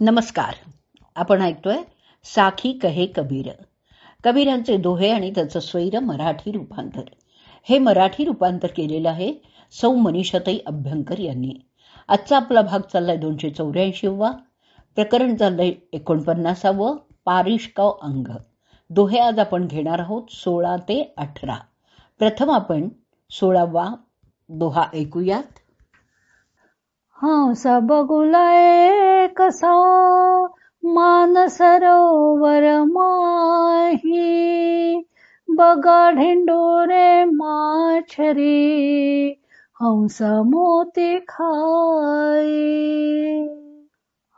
नमस्कार. आपण ऐकतोय साखी कहे कबीर, कबीरांचे दोहे आणि त्याचं स्वैर मराठी रूपांतर. हे मराठी रूपांतर केलेलं आहे सौ मनीषाताई अभ्यंकर यांनी. आजचा आपला भाग चाललाय 284वा, प्रकरण चाललंय 49वा, पारिष्काव अंग. दोहे आज आपण घेणार आहोत 16 ते 18. प्रथम आपण 16वा दोहा ऐकूयात. हंसा बगुलाय कसा मानसरोवर माही, बगा ढिंडोरे माछरी हंसा मोती खाई.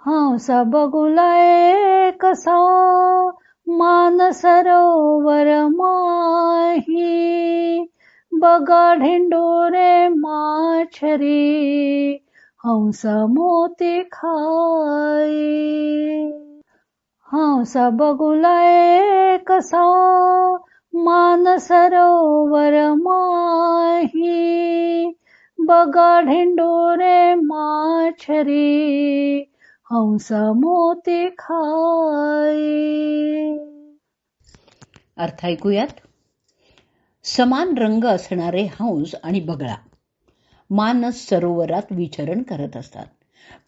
हंसा बगुलाय कसा मानसरोवर माही, बगा ढिंडोरे माछरी हंसा मोती खाई. हंसा बगुलाय कसा मानसरोवर माही, बगा ढिंडोरे माछरी हंसा मोती खाई. अर्थ ऐकूयात. समान रंग असणारे हंस आणि बगळा मानस सरोवरात विचरण करत असतात,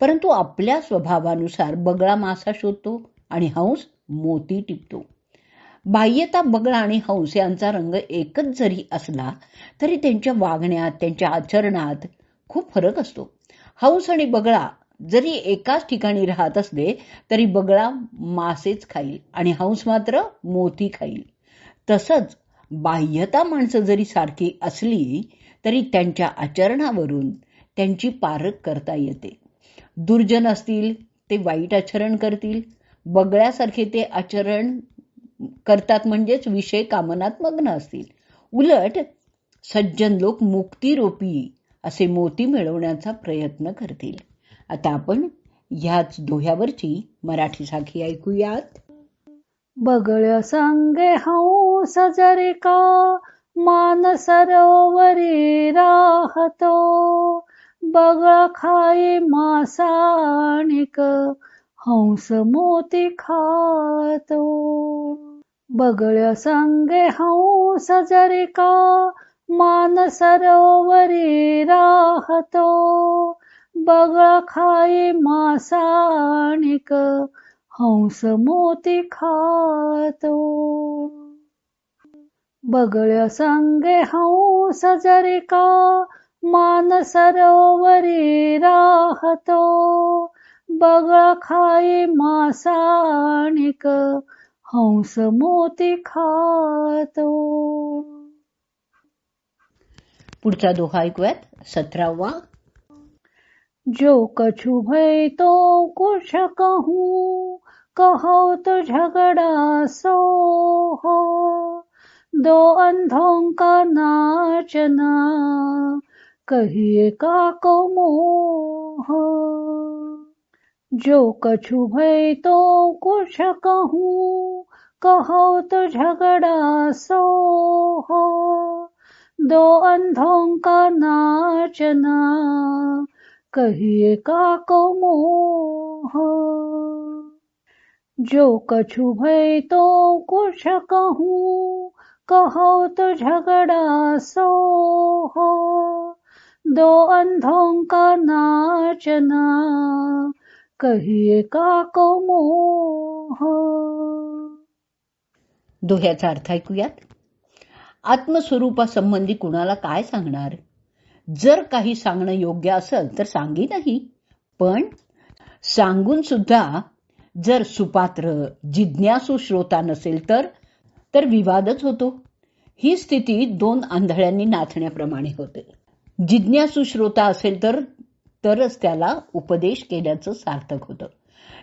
परंतु आपल्या स्वभावानुसार बगळा मासा शोधतो आणि हंस मोती टिपतो. बाह्यता बगळा आणि हंस यांचा रंग एकच जरी असला तरी त्यांच्या वागण्यात, त्यांच्या आचरणात खूप फरक असतो. हंस आणि बगळा जरी एकाच ठिकाणी राहत असले तरी बगळा मासेच खाईल आणि हंस मात्र मोती खाईल. तसंच बाह्यता माणसं जरी सारखी असली तरी त्यांच्या आचरणावरून त्यांची पारख करता येते. दुर्जन असतील ते वाईट आचरण करतील, बगळ्यासारखे ते आचरण करतात म्हणजेच विषय कामनात मग्न असतील. उलट सज्जन लोक मुक्तिरूपी असे मोती मिळवण्याचा प्रयत्न करतील. आता आपण ह्याच दोह्यावरची मराठी साखी ऐकूयात. बगळ्या संगे हंस जरी का मानसरोवरी राहतो, बगळा खाई मासाणिक हंस मोती खातो. बगळ्या संगे हंस जरी का मानसरोवरी राहतो, बगळा खाई मासाणिक हंस मोती खातो. बगळ्या संगे हंस जरी का मानसरोवरी राहतो, बगळा खाई मासाणिक हंस मोती खातो. पुढचा दोहा ऐकूयात 17वा. जो कछु भय तो कुछ कहूँ, कहो तो झगड़ा सो हो, दो अंधों का नाचना कहिए काको मोह. जो कछु भय तो कुछ कहूँ, कहो तो झगड़ा सो हो, दो अंधों का नाचना कहिए काको मोह. जो कछु भय तो कुछ कहूँ, कहो तो झगड़ा सो हो, दो अंधों का नाचना कहिए काको मोह. दोह्याचा अर्थ ऐकूयात. आत्मस्वरूपासंबंधी कुणाला काय सांगणार? जर काही सांगणं योग्य असेल तर सांगेनही, पण सांगून सुद्धा जर सुपात्र जिज्ञासू श्रोता नसेल तर विवादच होतो. ही स्थिती दोन आंधळ्यांनी नाचण्याप्रमाणे होते. जिज्ञासू श्रोता असेल तरच त्याला उपदेश केल्याचं सार्थक होतं.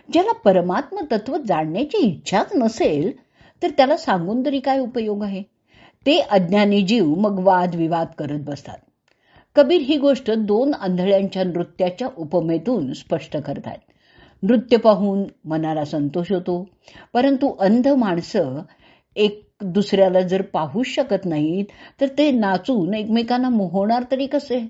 ज्याला परमात्म तत्व जाणण्याची इच्छाच नसेल तर त्याला सांगून तरी काय उपयोग आहे? ते अज्ञानी जीव मग वादविवाद करत बसतात. कबीर ही गोष्ट दोन आंधळ्यांच्या नृत्याच्या उपमेतून स्पष्ट करतात. नृत्य पाहून मनाला संतोष होतो, परंतु अंध माणसं एक दुसऱ्याला जर पाहूच शकत नाहीत तर ते नाचून एकमेकांना मोहणार तरी कसे?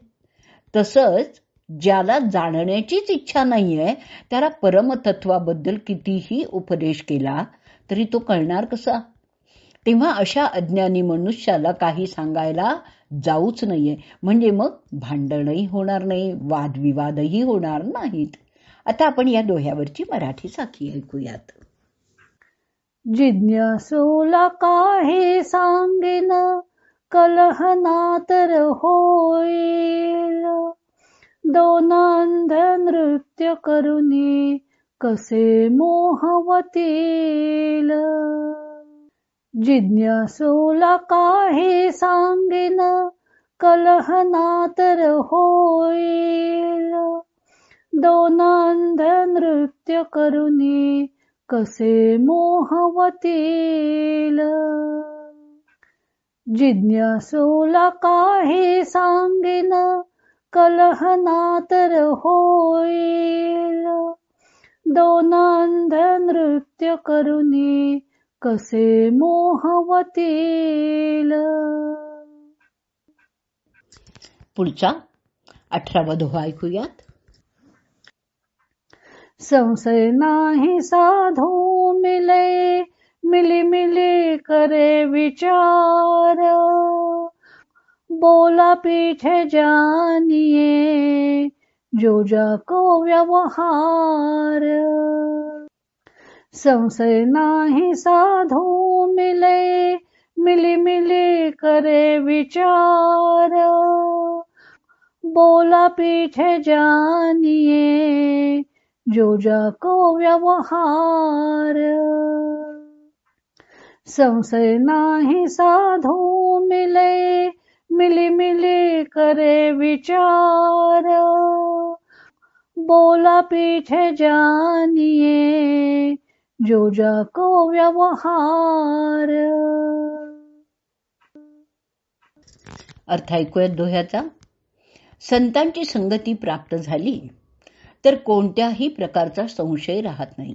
तसंच ज्याला जाणण्याचीच इच्छा नाहीये त्याला परमतत्वाबद्दल कितीही उपदेश केला तरी तो कळणार कसा? तेव्हा अशा अज्ञानी मनुष्याला काही सांगायला जाऊच नाहीये, म्हणजे मग भांडणही होणार नाही, वादविवादही होणार नाहीत. आता आपण या दोह्यावरची मराठी साखी ऐकूयात. जिज्ञासूला काही सांगेन कलहना तर होईल. दोन अंध नृत्य करुनी कसे मोहवतील. जिज्ञासूला काही सांगेन कलहना तर होईल. दोन अंध नृत्य करुनी कसे मोहवतील. जिज्ञासूला काही सांगेन कलहना तर होईल. दोन अंध नृत्य करुनी कसे मोहवतील. पुढचा 18वा दोहा ऐकूयात. संशय नाही साधू मिले मिली मिली करे विचार. बोला पीछे जानिए जो जाको व्यवहार. संशय नाही साधू मिले मिली मिली करे विचार. बोला पीछे जानिए जो जाको व्यवहार. संशय नाही साधू मिले मिली मिली करे विचार. बोला पीछे जानिए जो जाको व्यवहार. अर्थ ऐकूयात दोह्याचा. संतांची संगती प्राप्त झाली तर कोणत्याही प्रकारचा संशय राहत नाही,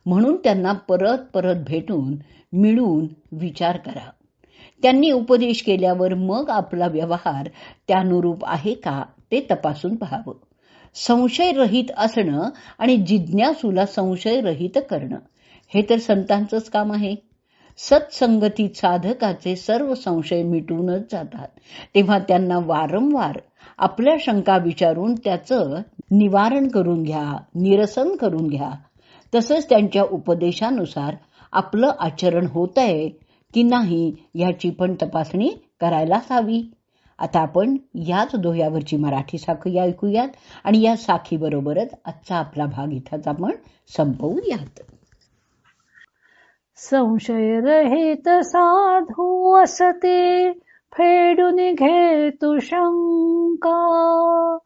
म्हणून त्यांना परत परत भेटून मिळून विचार करा. त्यांनी उपदेश केल्यावर मग आपला व्यवहार त्यानुरूप आहे का ते तपासून पाहावं. संशयरहित असणं आणि जिज्ञासूला संशयरहित करणं हे तर संतांचंच काम आहे. सत्संगतीत साधकाचे सर्व संशय मिटूनच जातात. तेव्हा त्यांना वारंवार आपल्या शंका विचारून त्याचं निवारण करून घ्या, निरसन करून घ्या. तसंच त्यांच्या उपदेशानुसार आपलं आचरण होतंय की नाही याची पण तपासणी करायलाच हवी. आता आपण याच दोह्यावरची मराठी साखी ऐकूयात आणि या साखीबरोबरच आजचा आपला भाग इथंच आपण संपवूयात. संशय रहित साधू असते फेडून घे तू शंका.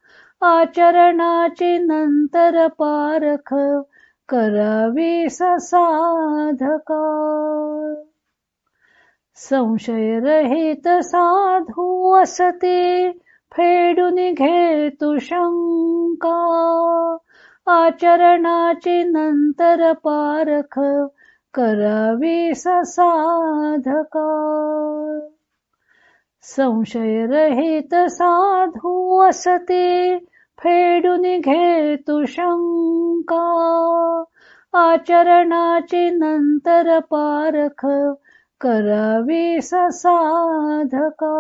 आचरणाची नंतर पारख करावी साधका. संशय रहित साधू असते फेडून घे तू शंका. आचरणाची नंतर पारख करावी साधका. संशय रहित साधू असते फेडून घे तू शंका. आचरणाची नंतर पारख करावी साधका.